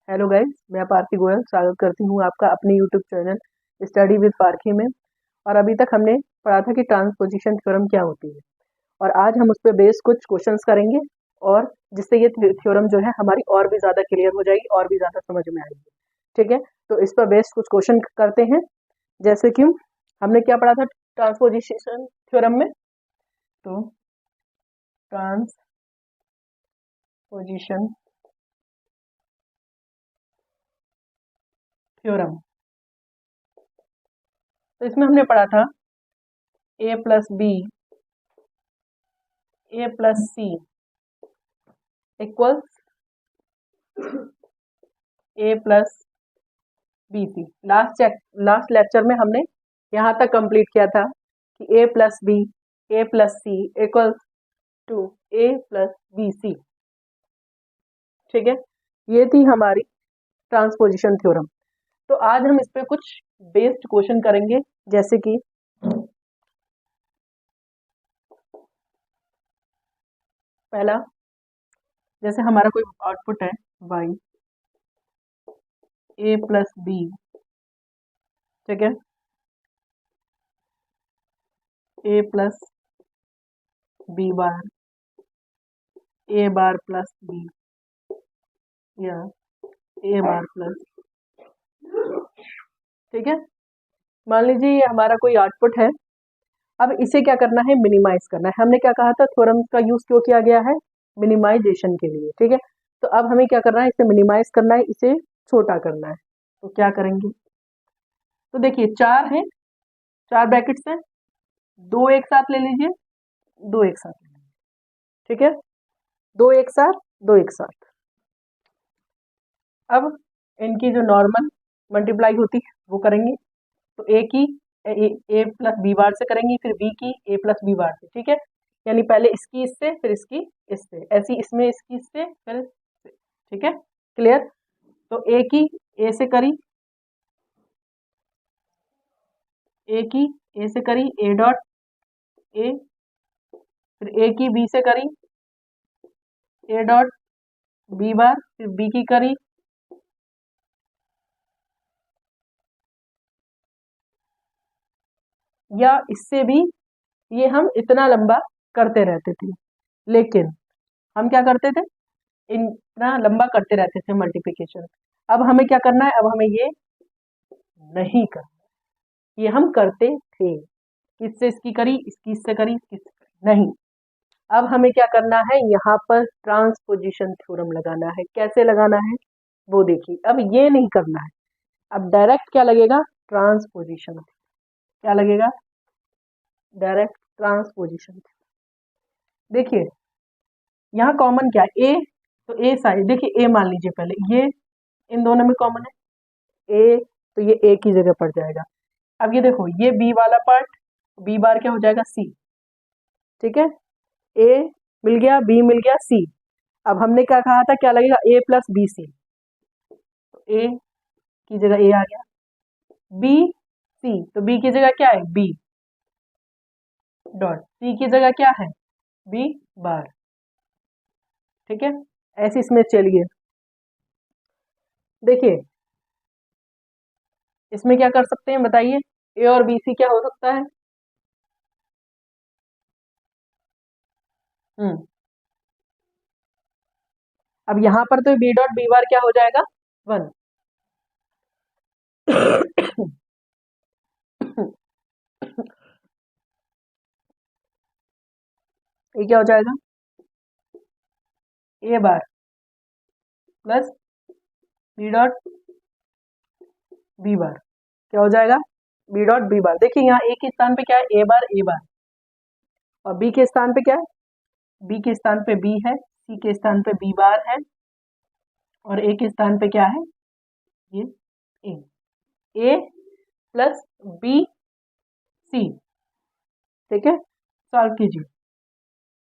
Hello guys, मैं पारसी गोयल स्वागत करती हूँ आपका अपने यूट्यूब चैनल स्टडी विद पारखी में। और अभी तक हमने पढ़ा था कि ट्रांसपोजिशन थ्योरम क्या होती है, और आज हम उस पर बेस कुछ क्वेश्चंस करेंगे, और जिससे ये थ्योरम जो है हमारी और भी ज़्यादा क्लियर हो जाएगी और भी ज़्यादा समझ में आएगी। ठीक है, तो इस पर बेस कुछ क्वेश्चन करते हैं। जैसे कि हमने क्या पढ़ा था ट्रांसपोजिशन थ्योरम में, तो ट्रांसपोजिशन थ्योरम, तो इसमें हमने पढ़ा था a plus B a plus C equals a plus B C. Last lecture में हमने यहाँ तक कंप्लीट किया था कि a plus B a plus C equals to a plus B C. ठीक है, ये थी हमारी ट्रांसपोजिशन थ्योरम। तो आज हम इस पे कुछ बेस्ड क्वेश्चन करेंगे, जैसे कि पहला, जैसे हमारा कोई आउटपुट है y a प्लस बी, ठीक है, a plus B bar a bar plus B या a बार प्लस, ठीक है। मान लीजिए ये हमारा कोई आउटपुट है। अब इसे क्या करना है, मिनिमाइज करना है। हमने क्या कहा था, थ्योरम का यूज क्यों किया गया है, मिनिमाइजेशन के लिए। ठीक है, तो अब हमें क्या करना है, इसे मिनिमाइज करना है, इसे छोटा करना है। तो क्या करेंगे, तो देखिए चार है, चार ब्रैकेट्स हैं, दो एक साथ ले लीजिए, दो एक साथ ले लीजिए। ठीक है, दो एक साथ, दो एक साथ। अब इनकी जो नॉर्मल मल्टीप्लाई होती है वो करेंगे, तो ए की ए प्लस बी बार से करेंगे, फिर बी की ए प्लस बी बार से। ठीक है, यानी पहले इसकी इससे, फिर इसकी इससे, ऐसी इसमें इसकी इससे, फिर इससे। ठीक है, क्लियर। तो ए की ए से करी, ए की ए से करी ए डॉट ए, फिर ए की बी से करी ए डॉट बी बार, फिर बी की करी या इससे भी, ये हम इतना लंबा करते रहते थे। लेकिन हम क्या करते थे, इतना लंबा करते रहते थे मल्टीप्लिकेशन। अब हमें क्या करना है, अब हमें ये नहीं करना, ये हम करते थे, किससे इसकी करी, इसकी इससे करी, इसकी इससे करी, नहीं। अब हमें क्या करना है, यहाँ पर ट्रांसपोजिशन थ्योरम लगाना है। कैसे लगाना है वो देखिए, अब ये नहीं करना है, अब डायरेक्ट क्या लगेगा, ट्रांसपोजिशन। क्या लगेगा, डायरेक्ट ट्रांसपोजिशन। देखिए यहाँ कॉमन क्या है, ए, तो ए साइड देखिए, ए मान लीजिए पहले, ये इन दोनों में कॉमन है ए, तो ये ए की जगह पड़ जाएगा। अब ये देखो, ये बी वाला पार्ट, बी बार क्या हो जाएगा, सी। ठीक है, ए मिल गया, बी मिल गया, सी। अब हमने क्या कहा था, क्या लगेगा, ए प्लस बी सी, तो ए की जगह ए आ गया, बी सी, तो बी की जगह क्या है, बी डॉट, सी की जगह क्या है, बी बार। ठीक है, ऐसे इसमें चलिए देखिए, इसमें क्या कर सकते हैं बताइए, ए और बी सी क्या हो सकता है। अब यहाँ पर तो बी डॉट बी बार क्या हो जाएगा, 1। ये क्या हो जाएगा, A bar plus B dot B bar, क्या हो जाएगा, बी डॉट बी बार। देखिए यहाँ ए के स्थान पे क्या है, ए बार, और बी के स्थान पे क्या है, बी के स्थान पे बी है, सी के स्थान पे बी बार है, और ए के स्थान पे क्या है, ये ए प्लस बी सी। ठीक है, सॉल्व कीजिए।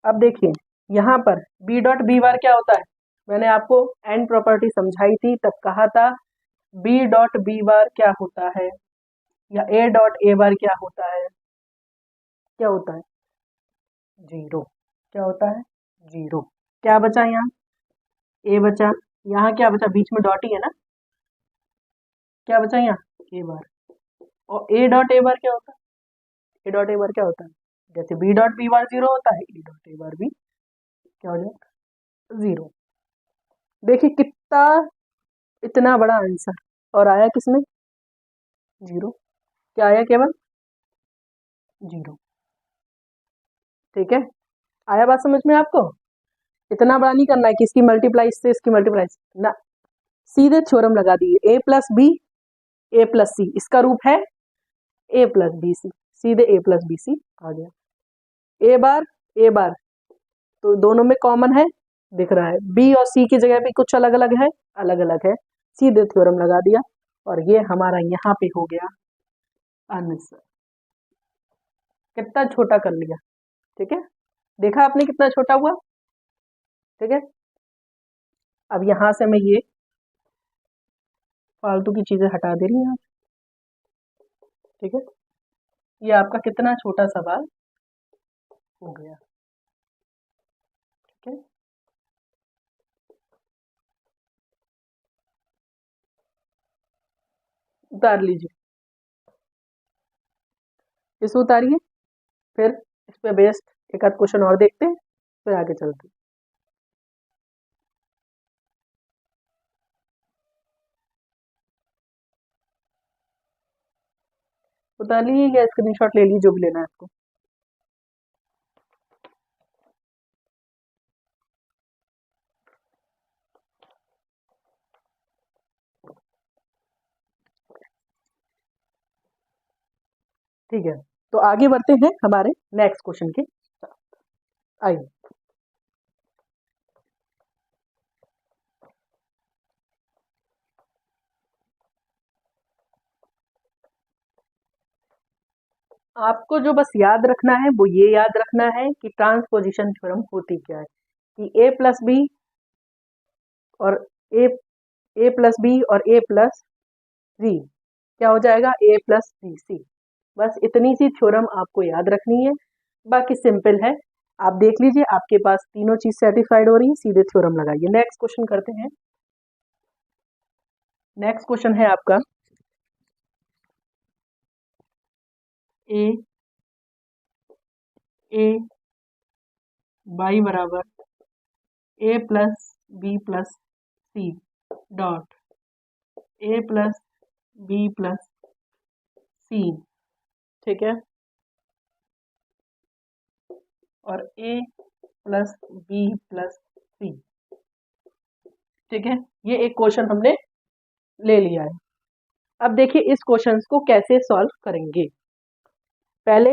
अब देखिए यहाँ पर बी डॉट बी बार क्या होता है, मैंने आपको एंड प्रॉपर्टी समझाई थी, तब कहा था बी डॉट बी बार क्या होता है, या ए डॉट ए बार क्या होता है, क्या होता है, जीरो। क्या होता है, जीरो। क्या बचा यहाँ, ए बचा, यहाँ क्या बचा, बीच में डॉट ही है ना, क्या बचा यहाँ, ए बार। और ए डॉट ए बार क्या होता है, ए डॉट ए बार क्या होता है, जैसे बी डॉट बी बार 0 होता है, ए डॉट ए बार भी क्या हो जाएगा, 0। देखिए कितना, इतना बड़ा आंसर, और आया किसमें, 0। क्या आया, केवल 0। ठीक है, आया बात समझ में आपको। इतना बड़ा नहीं करना है कि इसकी मल्टीप्लाई इससे, इसकी मल्टीप्लाई ना, सीधे थ्योरम लगा दिए, ए प्लस बी ए प्लस सी, इसका रूप है ए प्लस बी सी, सीधे ए प्लस बी सी आ गया। ए बार ए बार तो दोनों में कॉमन है, दिख रहा है, बी और सी की जगह भी कुछ अलग अलग है, अलग अलग है, सीधे थ्योरम लगा दिया, और ये हमारा यहाँ पे हो गया आंसर। कितना छोटा कर लिया, ठीक है, देखा आपने कितना छोटा हुआ। ठीक है, अब यहां से मैं ये फालतू की चीजें हटा दे रही हूँ। ठीक है, ये आपका कितना छोटा सवाल हो गया। ठीक है, उतार लीजिए, इसे उतारिए, फिर इस पे बेस्ड एक आध क्वेश्चन और देखते हैं, फिर आगे चलते हैं। उतार लीजिए या स्क्रीनशॉट ले लीजिए, जो भी लेना है आपको। ठीक है, तो आगे बढ़ते हैं हमारे नेक्स्ट क्वेश्चन के साथ। आइए, आपको जो बस याद रखना है वो ये याद रखना है कि ट्रांसपोजिशन थ्योरम होती क्या है, कि ए प्लस बी और ए ए प्लस बी और ए प्लस सी क्या हो जाएगा, ए प्लस बी सी। बस इतनी सी थ्योरम आपको याद रखनी है, बाकी सिंपल है। आप देख लीजिए आपके पास तीनों चीज सेटिस्फाइड हो रही है, सीधे थ्योरम लगाइए। नेक्स्ट क्वेश्चन करते हैं। नेक्स्ट क्वेश्चन है आपका ए ए बाई बराबर A plus B plus C dot A plus B plus C. ठीक है, और A plus B plus C. ठीक है, ये एक क्वेश्चन हमने ले लिया है। अब देखिए इस क्वेश्चन को कैसे सॉल्व करेंगे। पहले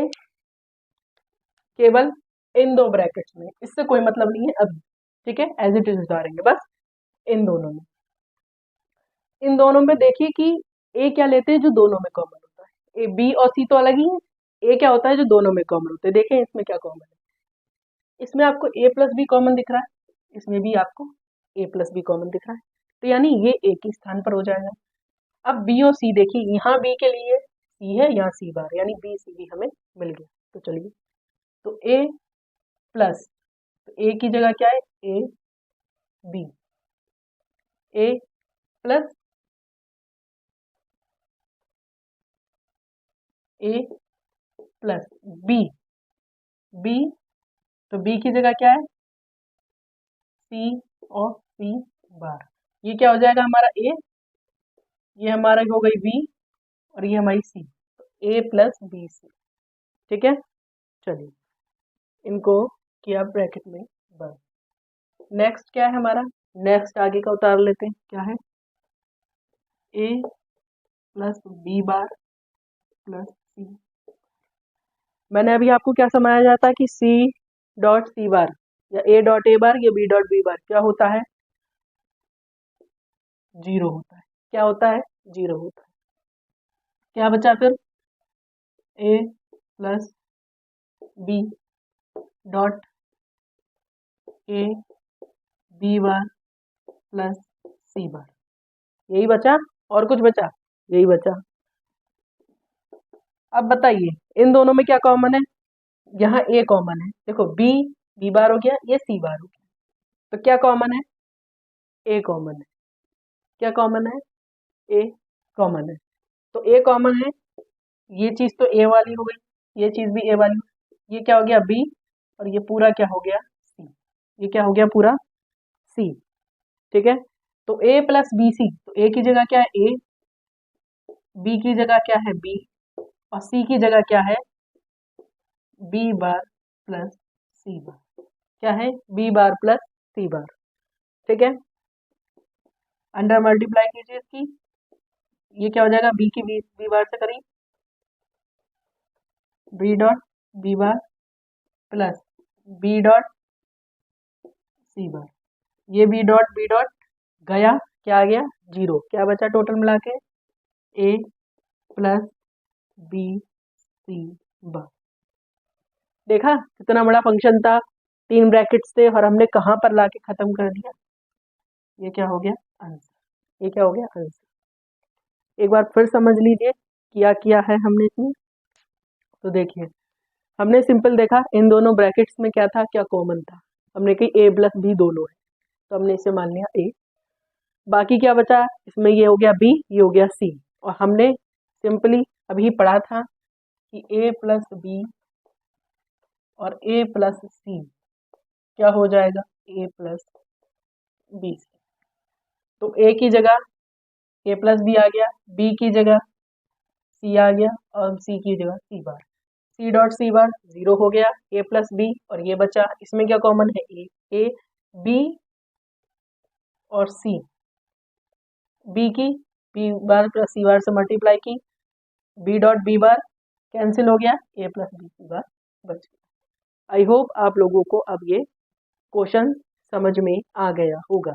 केवल इन दो ब्रैकेट्स में, इससे कोई मतलब नहीं है अब। ठीक है, एज इट इज उतारेंगे बस इन दोनों में। इन दोनों में देखिए कि ए क्या लेते हैं जो दोनों में कॉमन होता है, ए बी और सी तो अलग ही है, ए क्या होता है जो दोनों में कॉमन होते हैं। देखें इसमें क्या कॉमन है, इसमें आपको ए प्लस बी कॉमन दिख रहा है, इसमें भी आपको ए प्लस बी कॉमन दिख रहा है, तो यानी ये एक ही स्थान पर हो जाएगा। अब बी और सी देखिए, यहाँ बी के लिए सी है, यहाँ सी बार, यानी बी सी भी हमें मिल गया। तो चलिए, तो ए प्लस, तो ए की जगह क्या है, A B, A plus A plus B, B, तो बी की जगह क्या है, सी और सी बार। ये क्या हो जाएगा हमारा ए, ये हमारा हो गई बी, और ये हमारी सी, ए प्लस बी सी। ठीक है, चलिए इनको किया ब्रैकेट में बंद। नेक्स्ट क्या है हमारा, नेक्स्ट आगे का उतार लेते हैं, क्या है, ए प्लस बी बार प्लस सी। मैंने अभी आपको क्या समझाया जाता है कि सी डॉट सी बार या ए डॉट ए बार या बी डॉट बी बार क्या होता है, 0 होता है। क्या होता है, 0 होता है। क्या बचा फिर, A plus B dot A B bar plus C bar, यही बचा, और कुछ बचा, यही बचा। अब बताइए इन दोनों में क्या कॉमन है, यहाँ ए कॉमन है, देखो बी बी बार हो गया, ये सी बार हो गया, तो क्या कॉमन है, ए कॉमन है। क्या कॉमन है? ए कॉमन है। तो ए कॉमन है, ये चीज तो ए वाली हो गई, ये चीज भी ए वाली, ये क्या हो गया बी, और ये पूरा क्या हो गया सी। ये क्या हो गया पूरा सी। ठीक है, तो ए प्लस बी सी, तो ए की जगह क्या है ए, बी की जगह क्या है बी, और सी की जगह क्या है बी बार प्लस सी बार। क्या है बी बार प्लस सी बार। ठीक है, अंडर मल्टीप्लाई कीजिए इसकी, ये क्या हो जाएगा बी की बी बार से करिए, B dot B bar plus B dot C bar. ये बी डॉट गया, क्या आ गया जीरो, क्या बचा टोटल मिला के ए प्लस बी सी बार। देखा कितना बड़ा फंक्शन था, 3 ब्रैकेट्स थे और हमने कहाँ पर लाके खत्म कर दिया। ये क्या हो गया आंसर, ये क्या हो गया आंसर। एक बार फिर समझ लीजिए क्या किया है हमने इसमें। तो देखिए हमने सिंपल देखा इन दोनों ब्रैकेट्स में क्या था, क्या कॉमन था, हमने कही ए प्लस बी दोनों है, तो हमने इसे मान लिया ए। बाकी क्या बचा इसमें, ये हो गया बी, ये हो गया सी, और हमने सिंपली अभी पढ़ा था कि ए प्लस बी और ए प्लस सी क्या हो जाएगा ए प्लस बी सी। तो ए की जगह ए प्लस बी आ गया, बी की जगह सी आ गया, और सी की जगह सी बार, सी डॉट सी बार जीरो हो गया, ए प्लस बी, और ये बचा इसमें क्या कॉमन है ए बी और सी, बी की B bar plus C bar से मल्टीप्लाई की, B dot B bar cancel हो गया, ए प्लस बी सी बार बच गया। आई होप आप लोगों को अब ये क्वेश्चन समझ में आ गया होगा।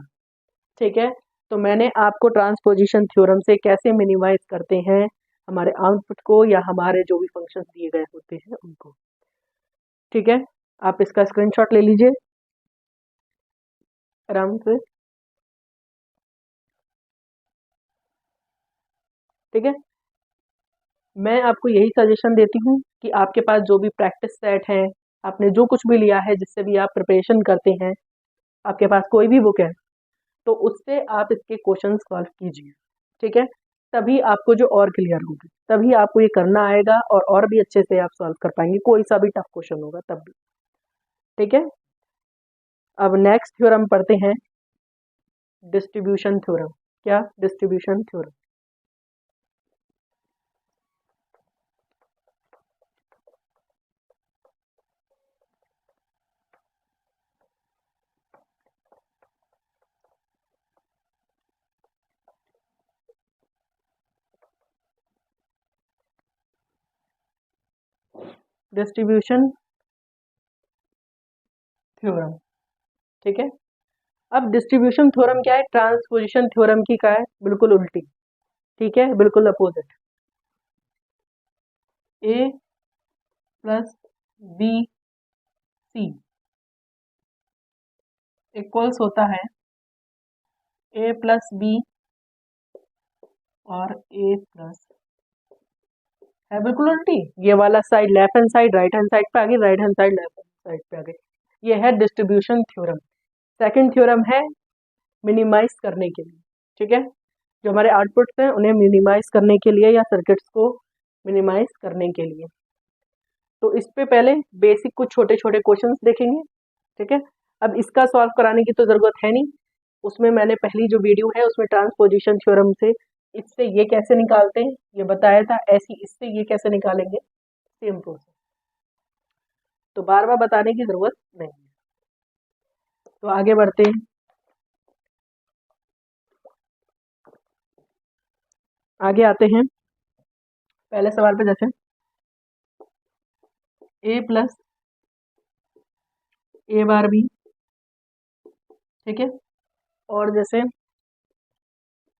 ठीक है, तो मैंने आपको ट्रांसपोजिशन थ्योरम से कैसे मिनिमाइज करते हैं हमारे आउटपुट को या हमारे जो भी फंक्शन दिए गए होते हैं उनको। ठीक है, आप इसका स्क्रीनशॉट ले लीजिए आराम से। ठीक है, मैं आपको यही सजेशन देती हूँ कि आपके पास जो भी प्रैक्टिस सेट है, आपने जो कुछ भी लिया है जिससे भी आप प्रिपरेशन करते हैं, आपके पास कोई भी बुक है तो उससे आप इसके क्वेश्चन सॉल्व कीजिए। ठीक है, तभी आपको जो और क्लियर होगी, तभी आपको ये करना आएगा और भी अच्छे से आप सॉल्व कर पाएंगे, कोई सा भी टफ क्वेश्चन होगा तब भी। ठीक है, अब नेक्स्ट थ्योरम पढ़ते हैं, डिस्ट्रीब्यूशन थ्योरम। क्या डिस्ट्रीब्यूशन थ्योरम? Distribution theorem. ठीक है, अब डिस्ट्रीब्यूशन थ्योरम क्या है, ट्रांसपोजिशन थ्योरम की क्या है, बिल्कुल उल्टी। ठीक है, बिल्कुल अपोजिट। ए प्लस बी सी इक्वल्स होता है ए प्लस बी और ए प्लस, है बिल्कुल उल्टी। ये वाला side left hand side right hand side पे आ गई, right hand side left hand side पे आ गई। ये है डिस्ट्रीब्यूशन थ्योरम। सेकंड थ्योरम है मिनिमाइज करने के लिए। ठीक है, जो हमारे आउटपुट्स हैं उन्हें मिनिमाइज करने के लिए या सर्किट्स को मिनिमाइज करने के लिए। तो इस पे पहले बेसिक कुछ छोटे छोटे क्वेश्चंस देखेंगे। ठीक है, अब इसका सॉल्व कराने की तो ज़रूरत है नहीं, उसमें मैंने पहली जो वीडियो है उसमें ट्रांसपोजिशन थ्योरम से इससे ये कैसे निकालते हैं ये बताया था, ऐसी इससे ये कैसे निकालेंगे, सेम प्रोसेस, तो बार बार बताने की ज़रूरत नहीं है। तो आगे बढ़ते हैं, आगे आते हैं पहले सवाल पे। जैसे ए प्लस ए बार बी, ठीक है, और जैसे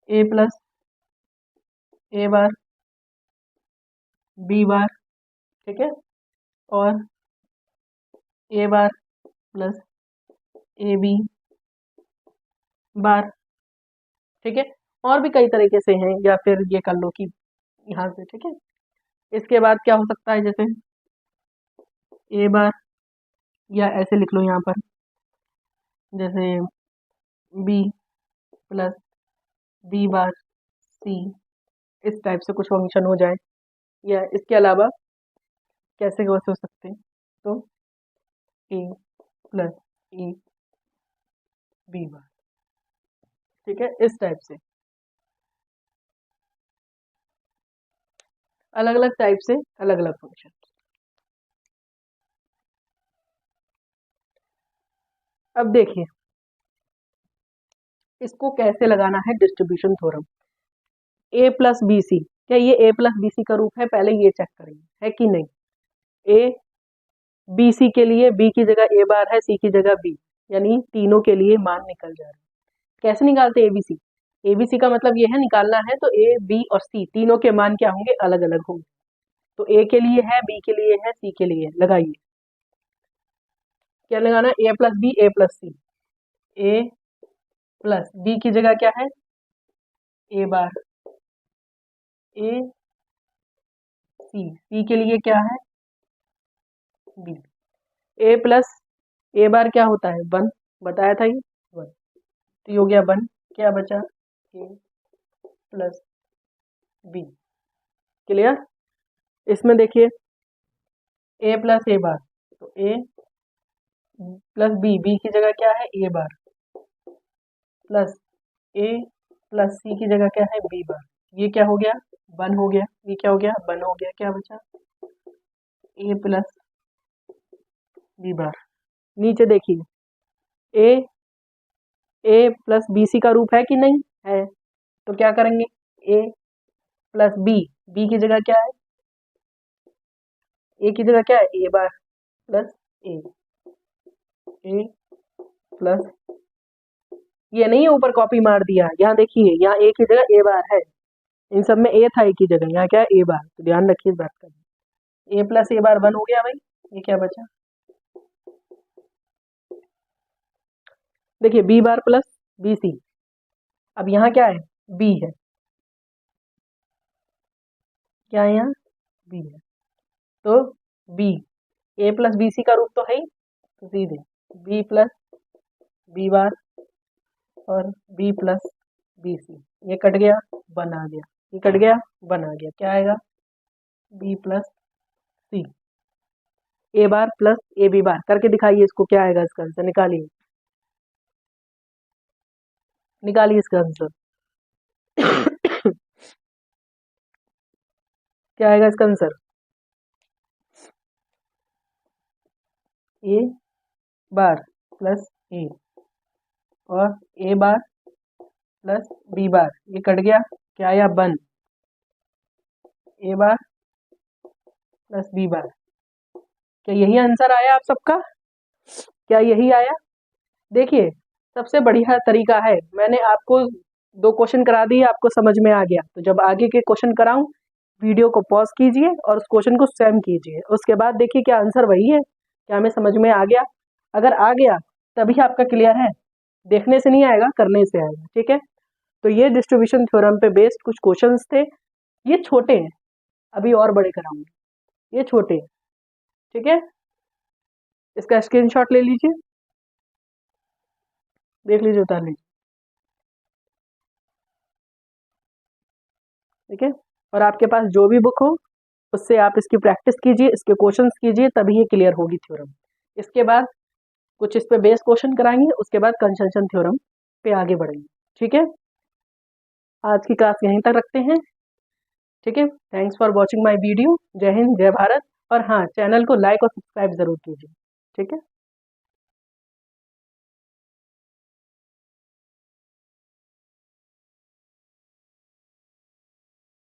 ए प्लस ए बार बी बार, ठीक है, और ए बार प्लस ए बी बार। ठीक है, और भी कई तरीके से हैं, या फिर ये कर लो कि यहाँ से। ठीक है, इसके बाद क्या हो सकता है, जैसे ए बार, या ऐसे लिख लो यहाँ पर जैसे बी प्लस बी बार सी, इस टाइप से कुछ फंक्शन हो जाए, या इसके अलावा कैसे हो सकते हैं, तो ए प्लस ए बी बार, ठीक है, इस टाइप से अलग अलग टाइप से अलग अलग फंक्शन। अब देखिए इसको कैसे लगाना है डिस्ट्रीब्यूशन थ्योरम। ए प्लस बी सी, क्या ये ए प्लस बी सी का रूप है, पहले ये चेक करेंगे है कि नहीं। ए बी सी के लिए बी की जगह ए बार है, सी की जगह बी, यानी तीनों के लिए मान निकल जा रहा है। कैसे निकालते हैं एबीसी, एबीसी का मतलब ये है निकालना है तो ए बी और सी तीनों के मान क्या होंगे, अलग अलग होंगे। तो ए के लिए है, बी के लिए है, सी के लिए है, लगाइए क्या लगाना, ए plus B A plus C, A plus B की जगह क्या है ए बार, ए सी, सी के लिए क्या है बी, ए प्लस ए बार क्या होता है 1, बताया था ये 1, तो ये हो गया 1, क्या बचा ए प्लस बी, क्लियर। इसमें देखिए ए प्लस ए बार, तो ए प्लस बी, बी की जगह क्या है ए बार, प्लस ए प्लस सी की जगह क्या है बी बार, ये क्या हो गया 1 हो गया, ये क्या हो गया 1 हो गया, क्या बचा ए प्लस बी बार। नीचे देखिए ए ए प्लस बी सी का रूप है कि नहीं है, तो क्या करेंगे ए प्लस बी, बी की जगह क्या है ए की जगह क्या है ए बार प्लस ए, ए प्लस, ये नहीं है ऊपर कॉपी मार दिया, यहाँ देखिए यहाँ ए की जगह ए बार है, इन सब में ए था ए की जगह, यहाँ क्या है ए बार, तो ध्यान रखिए इस बात का। ए प्लस ए बार 1 हो गया भाई, ये क्या बचा देखिए B bar plus B C, अब यहाँ क्या है बी है, क्या है यहाँ बी है, तो बी ए प्लस बी सी का रूप तो है ही, तो सीधे बी प्लस बी बार और बी प्लस बी सी, ये कट गया 1 आ गया, ये कट गया 1 आ गया, क्या आएगा B plus C, A bar plus A B bar करके दिखाइए इसको, क्या आएगा इसका आंसर, निकालिए निकालिए इसका आंसर क्या आएगा इसका आंसर, ए बार प्लस ए और ए बार प्लस बी बार, ये कट गया, क्या आया 1, ए बार प्लस बी बार, क्या यही आंसर आया आप सबका, क्या यही आया। देखिए सबसे बढ़िया तरीका है, मैंने आपको 2 क्वेश्चन करा दिए, आपको समझ में आ गया, तो जब आगे के क्वेश्चन कराऊं वीडियो को पॉज कीजिए और उस क्वेश्चन को स्वयं कीजिए, उसके बाद देखिए क्या आंसर वही है, क्या हमें समझ में आ गया। अगर आ गया तभी आपका क्लियर है, देखने से नहीं आएगा करने से आएगा, ठीक है। तो ये डिस्ट्रीब्यूशन थ्योरम पे बेस्ड कुछ क्वेश्चंस थे, ये छोटे हैं, अभी और बड़े कराऊंगे, ये छोटे हैं, ठीक है। इसका स्क्रीनशॉट ले लीजिए, देख लीजिए, उतार लीजिए, ठीक है। और आपके पास जो भी बुक हो उससे आप इसकी प्रैक्टिस कीजिए, इसके क्वेश्चंस कीजिए, तभी ये क्लियर होगी थ्योरम। इसके बाद कुछ इस पे बेस क्वेश्चन कराएंगे, उसके बाद कंजंक्शन थ्योरम पे आगे बढ़ेंगे, ठीक है। आज की क्लास यहीं तक रखते हैं, ठीक है। Thanks for watching my video, जय हिंद जय भारत, और हाँ चैनल को लाइक और सब्सक्राइब जरूर कीजिए, ठीक है।